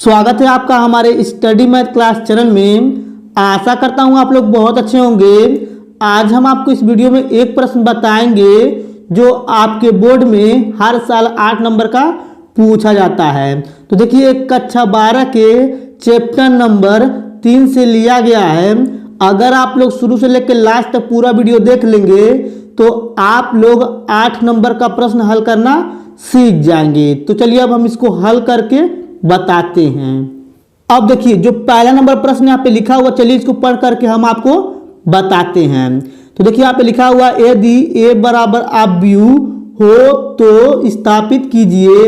स्वागत है आपका हमारे स्टडी मैथ क्लास चैनल में। आशा करता हूँ आप लोग बहुत अच्छे होंगे। आज हम आपको इस वीडियो में एक प्रश्न बताएंगे जो आपके बोर्ड में हर साल 8 नंबर का पूछा जाता है। तो देखिए कक्षा 12 के चैप्टर नंबर 3 से लिया गया है। अगर आप लोग शुरू से लेकर लास्ट तक पूरा वीडियो देख लेंगे तो आप लोग 8 नंबर का प्रश्न हल करना सीख जाएंगे। तो चलिए अब हम इसको हल करके बताते हैं। अब देखिए जो पहला नंबर प्रश्न यहाँ पे लिखा हुआ, चलिए इसको पढ़ करके हम आपको बताते हैं। तो देखिए यहाँ पे लिखा हुआ यदि a बराबर आप व्यू हो तो स्थापित कीजिए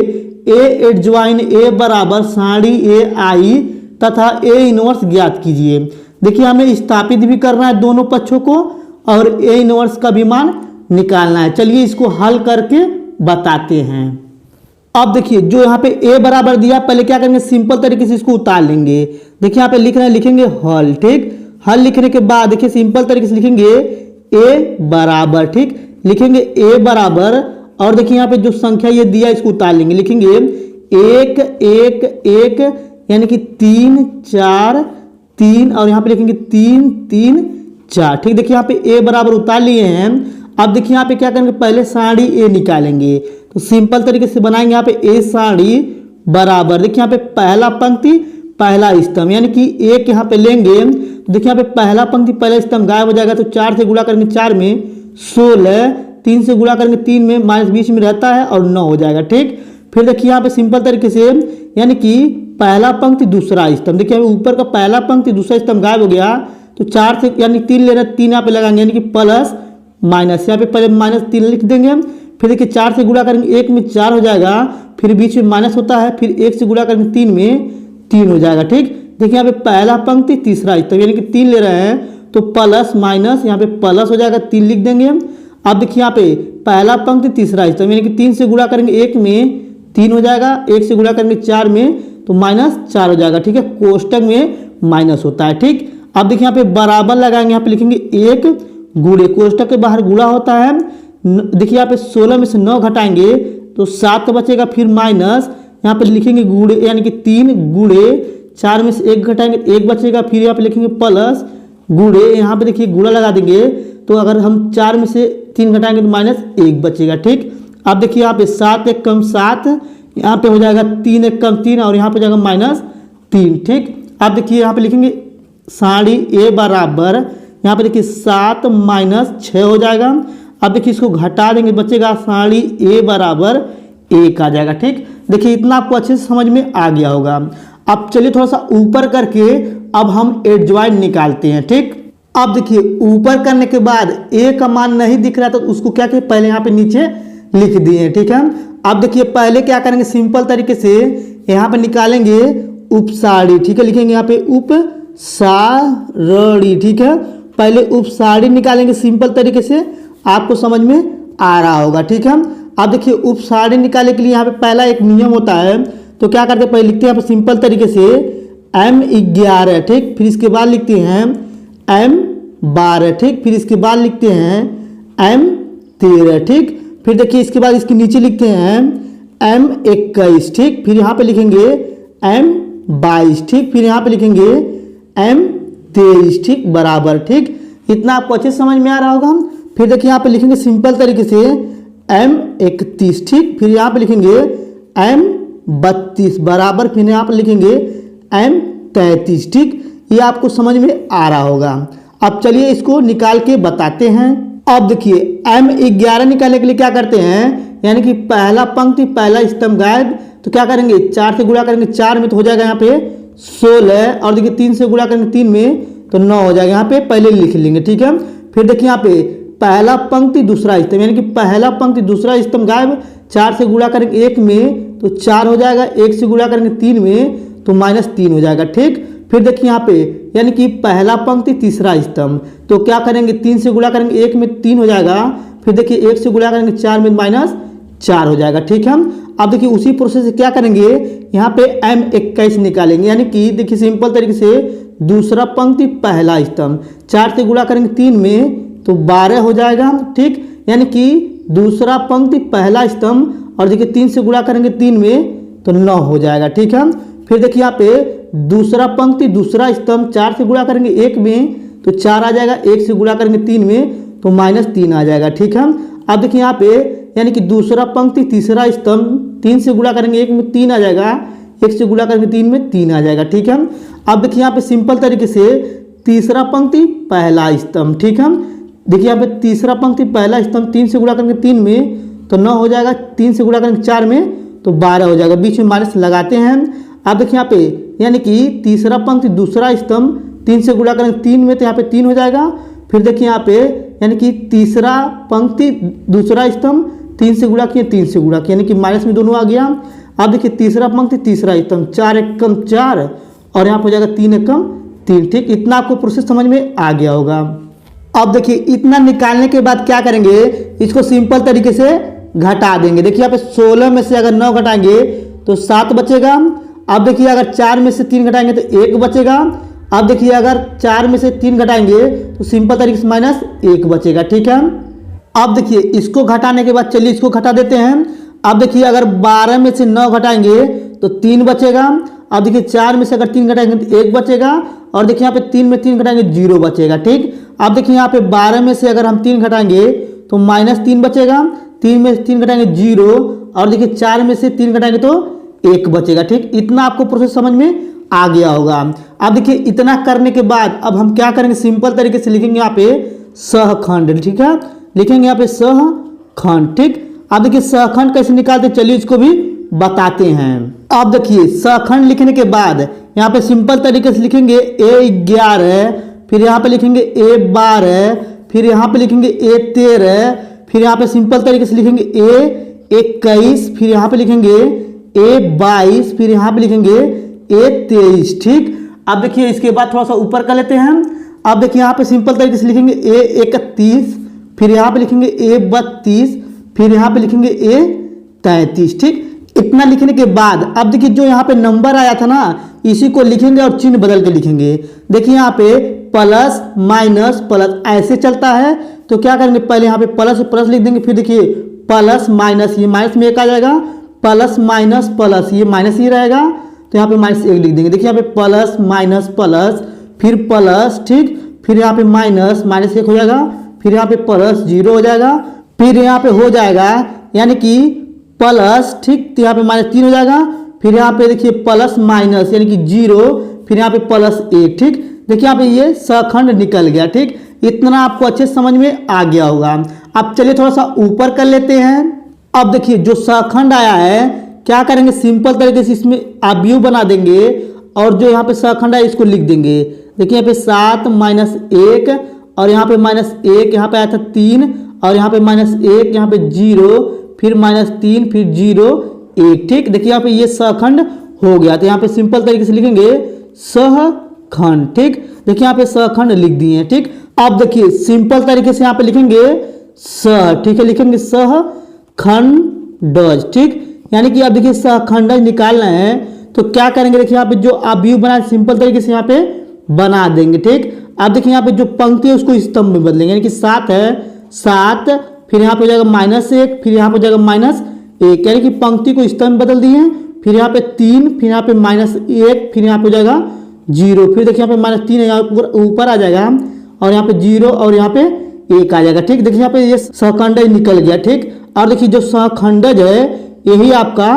a एडज्वाइन a बराबर साड़ी a आई तथा a इनवर्स ज्ञात कीजिए। देखिए हमें स्थापित भी करना है दोनों पक्षों को और a इनवर्स का भी मान निकालना है। चलिए इसको हल करके बताते हैं। अब देखिए जो यहाँ पे a बराबर दिया, पहले क्या करेंगे सिंपल तरीके से इसको उतार लेंगे। देखिए यहाँ पे लिख रहे हैं, लिखेंगे हल। ठीक, हल लिखने के बाद देखिए सिंपल तरीके से लिखेंगे a बराबर, ठीक लिखेंगे a बराबर, और देखिए यहाँ पे जो संख्या ये दिया इसको उतार लेंगे, लिखेंगे 1 1 1 यानी कि 3 4 3 और यहाँ पे लिखेंगे 3 3 4। ठीक, देखिए यहाँ पे a बराबर उतार लिए हैं। अब देखिए यहाँ पे क्या करेंगे, पहले साड़ी a निकालेंगे। तो सिंपल तरीके से बनाएंगे यहाँ पे a साड़ी बराबर, देखिए यहाँ पे पहला पंक्ति पहला स्तंभ यानी कि एक यहाँ पे लेंगे। तो देखिए यहाँ पे पहला पंक्ति पहला स्तंभ गायब हो जाएगा। तो 4 से गुणा करेंगे 4 में 16, 3 से गुणा करेंगे 3 में माइनस बीच में रहता है और 9 हो जाएगा। ठीक, फिर देखिए यहाँ पे सिंपल तरीके से यानी कि पहला पंक्ति दूसरा स्तंभ, देखिए ऊपर का पहला पंक्ति दूसरा स्तंभ गायब हो गया। तो 4 से यानी 3 ले रहे, 3 यहाँ पे लगाएंगे यानी कि प्लस माइनस, यहाँ पे पहले माइनस 3 लिख देंगे। फिर देखिए 4 से गुणा करेंगे 1 में 4 हो जाएगा, फिर बीच में माइनस होता है, फिर 1 से गुणा करेंगे 3 में 3 हो जाएगा। ठीक, देखिए यहाँ पे पहला पंक्ति तीसरा स्तंभ यानी कि 3 ले रहे हैं तो प्लस माइनस यहाँ पे प्लस हो जाएगा, 3 लिख देंगे। अब देखिए यहाँ पे पहला पंक्ति तीसरा स्तंभ यानी कि 3 से गुणा करेंगे 1 में 3 हो जाएगा, 1 से गुणा करेंगे 4 में तो माइनस 4 हो जाएगा। ठीक है, कोष्टक में माइनस होता है। ठीक, अब देखिए यहाँ पे बराबर लगाएंगे, यहाँ पे लिखेंगे 1 गुणे, कोष्टक के बाहर गुणा होता है। देखिए यहाँ पे 16 में से 9 घटाएंगे तो 7 बचेगा, फिर माइनस यहाँ पे लिखेंगे गुणे यानी कि 3 गुणे 4 में से 1 घटाएंगे 1 बचेगा, फिर यहाँ पे लिखेंगे प्लस गुणे, यहाँ पे देखिए गुणा लगा देंगे तो अगर हम 4 में से 3 घटाएंगे तो माइनस 1 बचेगा। ठीक, अब देखिए यहाँ पे 7 1 कम 7, यहाँ पे हो जाएगा 3 1 कम 3 और यहाँ पे जाएगा माइनस 3। ठीक, अब देखिए यहाँ पे लिखेंगे साड़ी a बराबर, यहाँ पे देखिए 7 माइनस 6 हो जाएगा। अब देखिए इसको घटा देंगे, बचेगा साड़ी a बराबर 1 आ जाएगा। ठीक, देखिए इतना आपको अच्छे से समझ में आ गया होगा। अब चलिए थोड़ा सा ऊपर करके अब हम एडज्वाइन निकालते हैं। ठीक, अब देखिए ऊपर करने के बाद a का मान नहीं दिख रहा तो उसको क्या किया, पहले यहाँ पे नीचे लिख दिए। ठीक है, अब देखिए पहले क्या करेंगे सिंपल तरीके से यहाँ पे निकालेंगे उपसाड़ी। ठीक है, लिखेंगे यहाँ पे उपसारणी। ठीक है, पहले उपसाड़ी निकालेंगे सिंपल तरीके से, आपको समझ में आ रहा होगा। ठीक है, अब देखिए उपसाड़ी निकालने के लिए यहाँ पे पहला एक नियम होता है। तो क्या करते हैं, पहले लिखते हैं यहाँ पे सिंपल तरीके से m11। ठीक, फिर इसके बाद लिखते हैं m12। ठीक, फिर इसके बाद लिखते हैं m13। ठीक, फिर देखिए इसके बाद इसके नीचे लिखते हैं m21। ठीक, फिर यहाँ पे लिखेंगे m22। ठीक, फिर यहाँ पे लिखेंगे m23। ठीक, बराबर। ठीक, इतना आपको अच्छे से समझ में आ रहा होगा। फिर देखिए यहाँ पे लिखेंगे सिंपल तरीके से m31। ठीक, फिर यहाँ पे लिखेंगे m32 बराबर, फिर यहाँ पे लिखेंगे m33। ठीक, ये आपको समझ में आ रहा होगा। अब चलिए इसको निकाल के बताते हैं। अब देखिए m11 निकालने के लिए क्या करते हैं, यानी कि पहला पंक्ति पहला स्तंभ गायब। तो क्या करेंगे 4 से गुणा करेंगे 4 में तो हो जाएगा यहाँ पे 16, और देखिए 3 से गुणा करेंगे 3 में तो 9 हो जाएगा, यहाँ पे पहले लिख लेंगे। ठीक है, फिर देखिए यहाँ पे पहला पंक्ति दूसरा स्तंभ यानी कि पहला पंक्ति दूसरा स्तंभ गायब। 4 से गुणा करेंगे 1 में तो 4 हो जाएगा, 1 से गुणा करेंगे 3 में तो माइनस 3 हो जाएगा। ठीक, फिर देखिए यहाँ पे यानी कि पहला पंक्ति तीसरा स्तंभ, तो क्या करेंगे 3 से गुणा करेंगे 1 में 3 हो जाएगा, फिर देखिए 1 से गुणा करेंगे 4 में माइनस 4 हो जाएगा। ठीक है, अब देखिए उसी प्रोसेस से क्या करेंगे, यहाँ पे m21 निकालेंगे, यानी कि देखिए सिंपल तरीके से दूसरा पंक्ति पहला स्तंभ, 4 से गुणा करेंगे 3 में तो 12 हो जाएगा। ठीक, यानी कि दूसरा पंक्ति पहला स्तंभ, और देखिए 3 से गुणा करेंगे 3 में तो 9 हो जाएगा। ठीक है, फिर देखिए यहाँ पे दूसरा पंक्ति दूसरा स्तंभ 4 से गुणा करेंगे 1 में तो 4 आ जाएगा, 1 से गुणा करेंगे 3 में तो -3 आ जाएगा। ठीक है, अब देखिए यहाँ पे यानी कि दूसरा पंक्ति तीसरा स्तंभ 3 से गुणा करेंगे 1 में 3 आ जाएगा, 1 से गुणा करेंगे 3 में 3 आ जाएगा। ठीक है, अब देखिए यहाँ पे सिंपल तरीके से तीसरा पंक्ति पहला स्तंभ। ठीक है, देखिए यहाँ पे तीसरा पंक्ति पहला स्तंभ 3 से गुणा करेंगे 3 में तो 9 हो जाएगा, 3 से गुणा करेंगे 4 में तो 12 हो जाएगा, बीच में माइनस लगाते हैं। अब देखिए यहाँ पे यानी कि तीसरा पंक्ति दूसरा स्तंभ 3 से गुणा करेंगे 3 में तो यहाँ पे 3 हो जाएगा। फिर देखिए यहाँ पे यानी कि तीसरा पंक्ति दूसरा स्तंभ 3 से गुणा किए 3 से गुणा किया यानी कि माइनस में दोनों आ गया। अब देखिए तीसरा पंक्ति तीसरा स्तंभ 4 एकम 4 और यहाँ पर हो जाएगा 3 एकम 3। ठीक, इतना आपको प्रोसेस समझ में आ गया होगा। अब देखिए इतना निकालने के बाद क्या करेंगे, इसको सिंपल तरीके से घटा देंगे। देखिए यहाँ पे 16 में से अगर 9 घटाएंगे तो 7 बचेगा। अब देखिए अगर 4 में से 3 घटाएंगे तो 1 बचेगा। अब देखिए अगर 4 में से 3 घटाएंगे तो सिंपल तरीके से -1 बचेगा। ठीक है, अब देखिए इसको घटाने के बाद चलिए इसको घटा देते हैं। अब देखिए अगर 12 में से 9 घटाएंगे तो 3 बचेगा। अब देखिए 4 में से अगर 3 घटाएंगे तो 1 बचेगा और देखिए यहाँ पे 3 में 3 घटाएंगे 0 बचेगा। ठीक, अब देखिए यहाँ पे 12 में से अगर हम 3 घटाएंगे तो -3 बचेगा, 3 में से 3 घटाएंगे 0 और देखिए 4 में से 3 घटाएंगे तो 1 बचेगा। ठीक, इतना आपको प्रोसेस समझ में आ गया होगा। अब देखिए इतना करने के बाद अब हम क्या करेंगे, सिंपल तरीके से लिखेंगे यहाँ पे सहखंड। ठीक है, लिखेंगे यहाँ पे सहखंड। ठीक, अब देखिए सहखंड कैसे निकालते चलिए इसको भी बताते हैं। अब देखिए सहखंड लिखने के बाद यहाँ पे सिंपल तरीके से लिखेंगे A11, फिर यहाँ पे लिखेंगे A12, फिर यहाँ पे लिखेंगे A13, फिर यहाँ पे सिंपल तरीके से लिखेंगे A21, फिर यहाँ पे लिखेंगे A22, फिर यहाँ पे लिखेंगे A23। ठीक, अब देखिए इसके बाद थोड़ा सा ऊपर कर लेते हैं। अब देखिए यहाँ पे सिंपल तरीके से लिखेंगे A31, फिर यहाँ पे लिखेंगे A32, फिर यहाँ पे लिखेंगे A33। ठीक, इतना लिखने के बाद अब देखिए जो यहाँ पे नंबर आया था ना इसी को लिखेंगे और चिन्ह बदल के लिखेंगे। देखिए यहाँ पे प्लस माइनस प्लस ऐसे चलता है तो क्या करेंगे, पहले यहाँ पे प्लस प्लस लिख देंगे, फिर देखिए प्लस माइनस ये माइनस में 1 आ जाएगा, प्लस माइनस प्लस ये माइनस ही रहेगा तो यहाँ पे -1 लिख देंगे। देखिए यहाँ पे प्लस माइनस प्लस फिर प्लस, ठीक, फिर यहाँ पे माइनस -1 हो जाएगा, फिर यहाँ पे प्लस 0 हो जाएगा, फिर यहाँ पे हो जाएगा यानी कि प्लस, ठीक, तो यहाँ पे -3 हो जाएगा, फिर यहाँ पे देखिए प्लस माइनस यानी कि 0, फिर यहाँ पे +1। ठीक, देखिए यहाँ पे ये सहखंड निकल गया। ठीक, इतना आपको अच्छे समझ में आ गया होगा। अब चलिए थोड़ा सा ऊपर कर लेते हैं। अब देखिए जो सहखंड आया है क्या करेंगे, सिंपल तरीके से इसमें अवयव बना देंगे और जो यहाँ पे सहखंड है इसको लिख देंगे। देखिए यहाँ पे 7 -1 और यहाँ पे -1, यहाँ पे आया था 3 और यहाँ पे -1, यहाँ पे 0, फिर -3, फिर 0, 1। ठीक, देखिए यहाँ पे ये सहखंड हो गया तो यहाँ पे सिंपल तरीके से लिखेंगे सहखंड। ठीक, देखिए यहाँ पे सहखंड लिख दिए हैं। ठीक, अब देखिए सिंपल तरीके से यहाँ पे लिखेंगे सह, ठीक है, लिखेंगे सहखंडज। ठीक, यानी कि अब देखिए सहखंडज निकालना है तो क्या करेंगे, देखिए यहाँ पे जो अवयव बना सिंपल तरीके से यहाँ पे बना देंगे। ठीक, अब देखिए यहाँ पे जो पंक्ति है उसको स्तंभ में बदलेंगे, यानी कि 7 है 7, फिर यहाँ पे हो जाएगा -1, फिर यहाँ पे हो जाएगा -1, यानी कि पंक्ति को स्तंभ बदल दिए, फिर यहाँ पे 3, फिर यहाँ पे -1, फिर यहाँ पे हो जाएगा 0, फिर देखिए यहाँ पे -3 है, यहाँ ऊपर आ जाएगा और यहाँ पे 0 और यहाँ पे 1 आ जाएगा। ठीक, देखिए यहाँ पे ये सहखंडज निकल गया। ठीक, और देखिए जो सहखंडज है यही आपका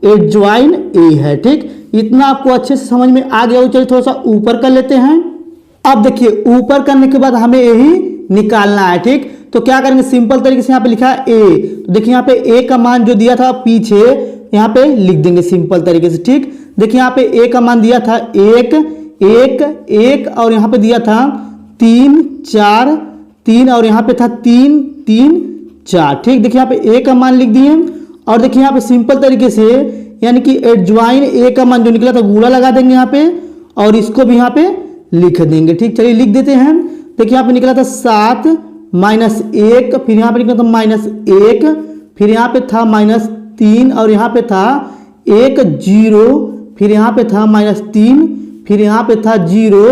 एडज्वाइन ए है। ठीक, इतना आपको अच्छे से समझ में आ गया। चलिए थोड़ा सा ऊपर कर लेते हैं। अब देखिए ऊपर करने के बाद हमें यही निकालना है। ठीक, तो क्या करेंगे, सिंपल तरीके से यहाँ पे लिखा है ए, तो देखिए यहाँ पे ए का मान जो दिया था पीछे यहाँ पे लिख देंगे सिंपल तरीके से। ठीक, देखिए यहाँ पे ए का मान दिया था 1 1 1 और यहाँ पे दिया था 3 4 3 और यहाँ पे था 3 3 4। ठीक, देखिए यहाँ पे ए का मान लिख दिए और देखिए यहाँ पे सिंपल तरीके से यानी कि एडज्वाइन ए का मान जो निकला था गुणा लगा देंगे यहाँ पे और इसको भी यहाँ पे लिख देंगे। ठीक, चलिए लिख देते हैं। देखिए यहाँ पे निकला था 7 -1, फिर यहाँ पे निकला था -1, फिर यहाँ पे था -3 और यहाँ पे था 1 0, फिर यहाँ पे था -3, फिर यहाँ पे था 0,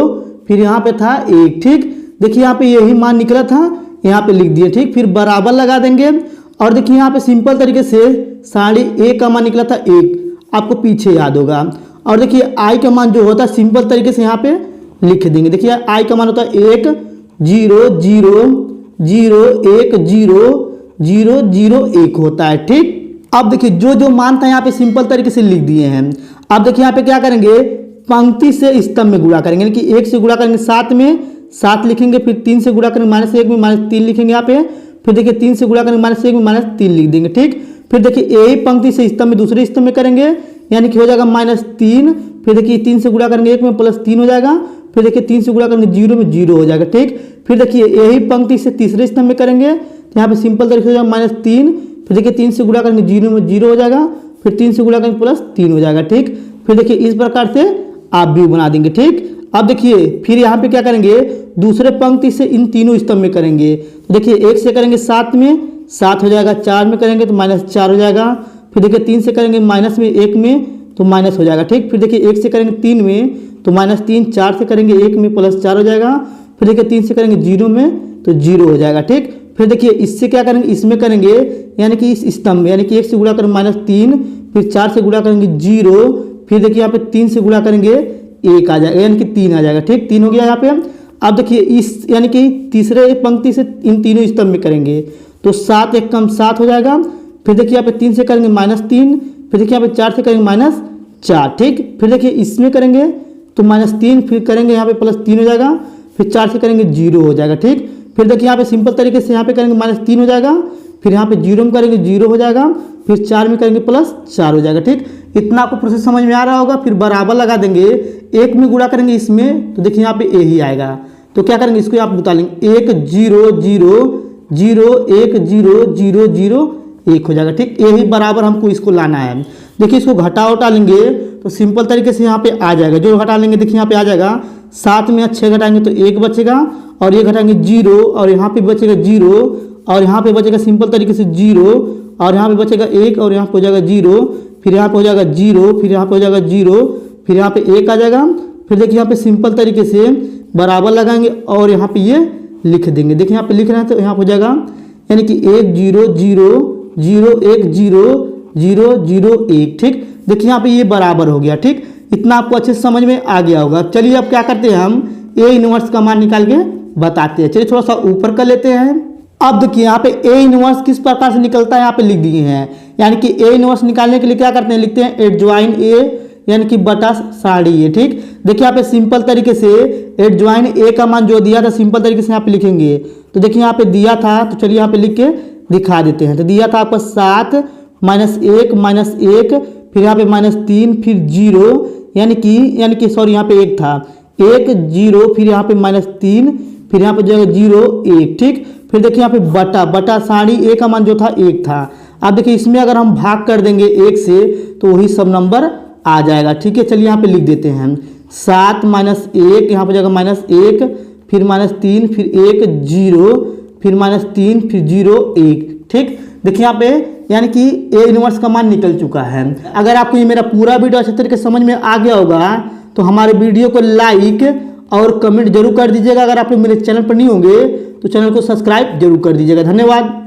फिर यहाँ पे था 1। ठीक, देखिए यहाँ पे यही मान निकला था, यहाँ पे लिख दिए। ठीक, फिर बराबर लगा देंगे और देखिए यहाँ पे सिंपल तरीके से 1.5 का मान निकला था 1, आपको पीछे याद होगा और देखिए आई का मान जो होता है सिंपल तरीके से यहाँ पे लिख देंगे। देखिए आई का मान होता है 1 0 0 0 1 0 0 0 1 होता है। ठीक, अब देखिए जो जो मान था यहाँ पे सिंपल तरीके से लिख दिए हैं। अब देखिए यहाँ पे क्या करेंगे, पंक्ति से स्तंभ में गुणा करेंगे, यानी कि 1 से गुणा करेंगे 7 में 7 लिखेंगे, फिर 3 से गुणा करेंगे -1 में -3 लिखेंगे यहाँ पे, फिर देखिए 3 से गुणा करेंगे -1 में -3 लिख देंगे। ठीक, फिर देखिए यही पंक्ति से स्तंभ में दूसरे स्तंभ में करेंगे, यानी कि हो जाएगा -3, फिर देखिए 3 से गुणा करेंगे 1 में +3 हो जाएगा, फिर देखिए 3 से गुणा करेंगे 0 में 0 हो जाएगा। ठीक, फिर देखिए यही पंक्ति से तीसरे स्तंभ में करेंगे, तो यहाँ पे सिंपल तरीके से हो जाएगा -3, फिर देखिए 3 से गुणा करेंगे 0 में 0 हो जाएगा, फिर 3 से गुणा करेंगे +3 हो जाएगा। ठीक, फिर देखिए इस प्रकार से आप भी बना देंगे। ठीक, अब देखिए फिर यहाँ पे क्या करेंगे, दूसरे पंक्ति से इन तीनों स्तंभ में करेंगे, तो देखिए 1 से करेंगे 7 में 7 हो जाएगा, 4 में करेंगे तो -4 हो जाएगा, फिर देखिए 3 से करेंगे माइनस में 1 में तो माइनस हो जाएगा। ठीक, फिर देखिए 1 से करेंगे 3 में तो -3, 4 से करेंगे 1 में +4 हो जाएगा, फिर देखिए 3 से करेंगे 0 में तो 0 हो जाएगा। ठीक, फिर देखिए इससे क्या करेंगे, इसमें करेंगे यानी कि इस स्तंभ में, यानी कि 1 से गुणा करेंगे -3, फिर 4 से गुणा करेंगे 0, फिर देखिए यहाँ पे 3 से गुणा करेंगे 1 आ जाएगा, यानी कि 3 आ जाएगा। ठीक, 3 हो गया यहाँ पे। अब देखिए इस यानी कि तीसरे पंक्ति से इन तीनों स्तंभ में करेंगे, तो 7 1 कम 7 हो जाएगा, फिर देखिए यहाँ पे 3 से करेंगे -3, फिर देखिए यहाँ पे 4 से करेंगे -4। ठीक, फिर देखिए इसमें करेंगे तो -3, फिर करेंगे यहाँ पे +3 हो जाएगा, फिर 4 से करेंगे 0 हो जाएगा। ठीक, फिर देखिए यहाँ पे सिंपल तरीके से यहाँ पे करेंगे -3 हो जाएगा, फिर यहाँ पे 0 में करेंगे 0 हो जाएगा, फिर 4 में करेंगे +4 हो जाएगा। ठीक, इतना आपको प्रोसेस समझ में आ रहा होगा। फिर बराबर लगा देंगे, 1 में गुणा करेंगे इसमें तो देखिए यहाँ पे ए ही आएगा, तो क्या करेंगे इसको आप बता लेंगे 1 0 0 0 1 0 0 0 1 हो जाएगा। ठीक, यही बराबर हमको इसको लाना है। देखिए इसको घटा उठा लेंगे तो सिंपल तरीके से यहाँ पे आ जाएगा, जो घटा लेंगे देखिए यहाँ पे आ जाएगा 7 में 6 घटाएंगे तो 1 बचेगा, और ये घटाएंगे 0, और यहाँ पे बचेगा 0, और यहाँ पे बचेगा सिंपल तरीके से 0, और यहाँ पे बचेगा 1, और यहाँ पे हो जाएगा 0, फिर यहाँ पे हो जाएगा 0, फिर यहाँ पे हो जाएगा 0, फिर यहाँ पे 1 आ जाएगा, फिर देखिए यहाँ पे सिंपल तरीके से बराबर लगाएंगे और यहाँ पे ये लिख देंगे। देखिए यहाँ पे लिख रहे हैं तो यहाँ पे हो जाएगा यानी कि 1 0 0 0 1 0 0 0 1। ठीक, देखिए यहाँ पे ये बराबर हो गया। ठीक, इतना आपको अच्छे से समझ में आ गया होगा। चलिए अब क्या करते हैं, हम ए इनवर्स का मान निकाल के बताते हैं। चलिए थोड़ा सा ऊपर कर लेते हैं। अब देखिए यहाँ पे ए इनवर्स किस प्रकार से निकलता है यहाँ पे लिख दिए हैं, यानी कि ए इनवर्स निकालने के लिए क्या करते हैं, लिखते हैं एडजॉइन ए यानी कि बटा साड़ी ए। ठीक, देखिए यहाँ पे सिंपल तरीके से एडजॉइन ए का मान जो दिया था सिंपल तरीके से यहाँ पे लिखेंगे, तो देखिए यहाँ पे दिया था, तो चलिए यहाँ पे लिख के दिखा देते हैं। तो दिया था आपका 7 -1 फिर यहाँ पे -3 फिर 0 यानी कि सॉरी यहाँ पे 1 था, 1 0 फिर यहाँ पे -3 फिर यहाँ पे जो है 0 1। ठीक, फिर देखिए यहाँ पे बटा साड़ी ए का मान जो था 1 था। अब देखिए इसमें अगर हम भाग कर देंगे 1 से तो वही सब नंबर आ जाएगा। ठीक है, चलिए यहाँ पे लिख देते हैं 7 -1 यहाँ पे जाएगा -1 फिर -3 फिर 1 0 फिर -3 फिर 0 1। ठीक, देखिए यहाँ पे यानी कि ए इनवर्स का मान निकल चुका है। अगर आपको ये मेरा पूरा वीडियो अच्छे तरीके से समझ में आ गया होगा तो हमारे वीडियो को लाइक और कमेंट जरूर कर दीजिएगा। अगर आप लोग मेरे चैनल पर नहीं होंगे तो चैनल को सब्सक्राइब जरूर कर दीजिएगा। धन्यवाद।